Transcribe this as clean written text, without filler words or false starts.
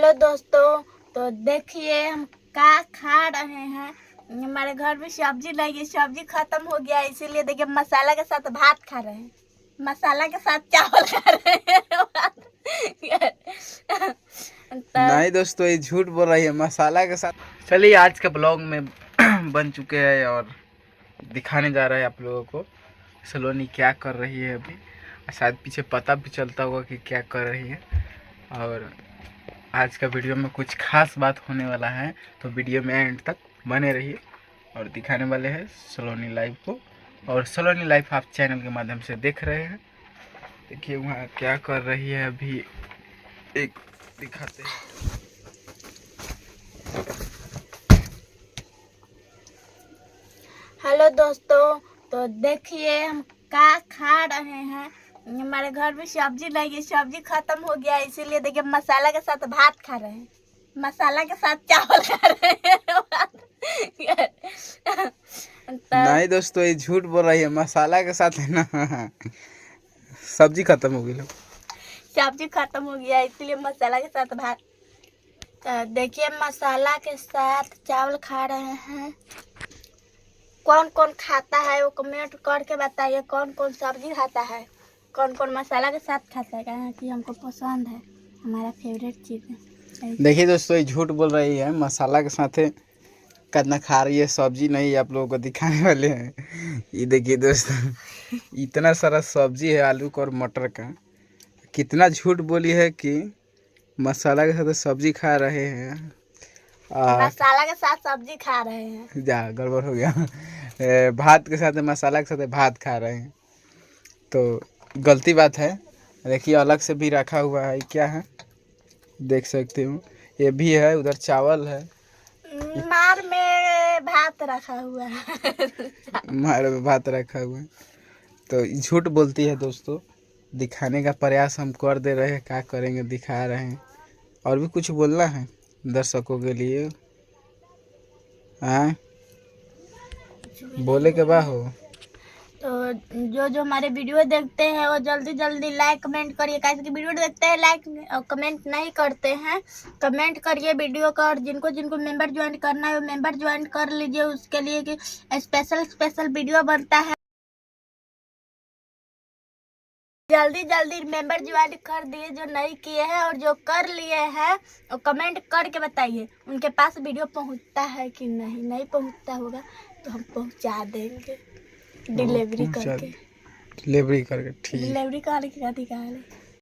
Hello दोस्तों, तो देखिए हम क्या खा रहे हैं। हमारे घर में सब्जी नहीं है, सब्जी खत्म हो गया है, इसीलिए देखिए मसाला के साथ भात खा रहे हैं, मसाला के साथ चावल खा रहे हैं। नहीं दोस्तों, ये झूठ बोल रही है मसाला के साथ। चलिए आज के ब्लॉग में बन चुके हैं और दिखाने जा रहे हैं आप लोगों को सलोनी क्या कर रही है अभी। शायद पीछे पता भी चलता होगा कि क्या कर रही है। और आज का वीडियो में कुछ खास बात होने वाला है, तो वीडियो में एंड तक बने रहिए और दिखाने वाले हैं सलोनी लाइव को। और सलोनी लाइव आप चैनल के माध्यम से देख रहे हैं। देखिए वहाँ क्या कर रही है अभी, एक दिखाते हैं। हेलो दोस्तों, तो देखिए हम क्या खा रहे हैं। हमारे घर में सब्जी नहीं है, सब्जी खत्म हो गया है, इसीलिए देखिए मसाला के साथ भात खा रहे हैं, मसाला के साथ चावल खा रहे हैं। नहीं दोस्तों, ये झूठ बोल रही है मसाला के साथ है ना। सब्जी खत्म हो गई। सब्जी खत्म हो गया है, इसलिए मसाला के साथ भात। देखिए मसाला के साथ चावल खा रहे हैं। कौन कौन खाता है वो कमेंट करके बताइए, कौन कौन सब्जी खाता है, कौन कौन मसाला के साथ खाता है, कारण कि हमको पसंद है, हमारा फेवरेट चीज़ है। देखिए दोस्तों, ये झूठ बोल रही है मसाला के साथ कितना खा रही है। सब्जी नहीं आप लोगों को दिखाने वाले हैं। ये देखिए दोस्तों, इतना सारा सब्जी है आलू का और मटर का। कितना झूठ बोली है कि मसाला के साथ सब्जी खा रहे हैं। मसाला के साथ सब्जी खा रहे हैं। जा गड़बड़ हो गया। भात के साथ मसाला के साथ भात खा रहे हैं तो गलती बात है। देखिए अलग से भी रखा हुआ है, क्या है देख सकते हो, ये भी है, उधर चावल है, मार में भात रखा हुआ है। मार में भात रखा हुआ है। तो झूठ बोलती है दोस्तों। दिखाने का प्रयास हम कर दे रहे हैं, क्या करेंगे, दिखा रहे हैं। और भी कुछ बोलना है दर्शकों के लिए? हाँ बोले के बा हो। तो जो हमारे वीडियो देखते हैं वो जल्दी जल्दी लाइक कमेंट करिए, कैसे कि वीडियो देखते हैं लाइक और कमेंट नहीं करते हैं। कमेंट करिए वीडियो का, और जिनको जिनको मेंबर ज्वाइन करना है वो मेंबर ज्वाइन कर लीजिए, उसके लिए कि स्पेशल वीडियो बनता है। जल्दी जल्दी मेंबर ज्वाइन कर दिए जो नहीं किए हैं, और जो कर लिए हैं और कमेंट करके बताइए उनके पास वीडियो पहुंचता है कि नहीं। नहीं पहुंचता होगा तो हम पहुंचा देंगे डिलीवरी करके। डिलीवरी करके ठीक। डिलीवरी करके अधिकार है।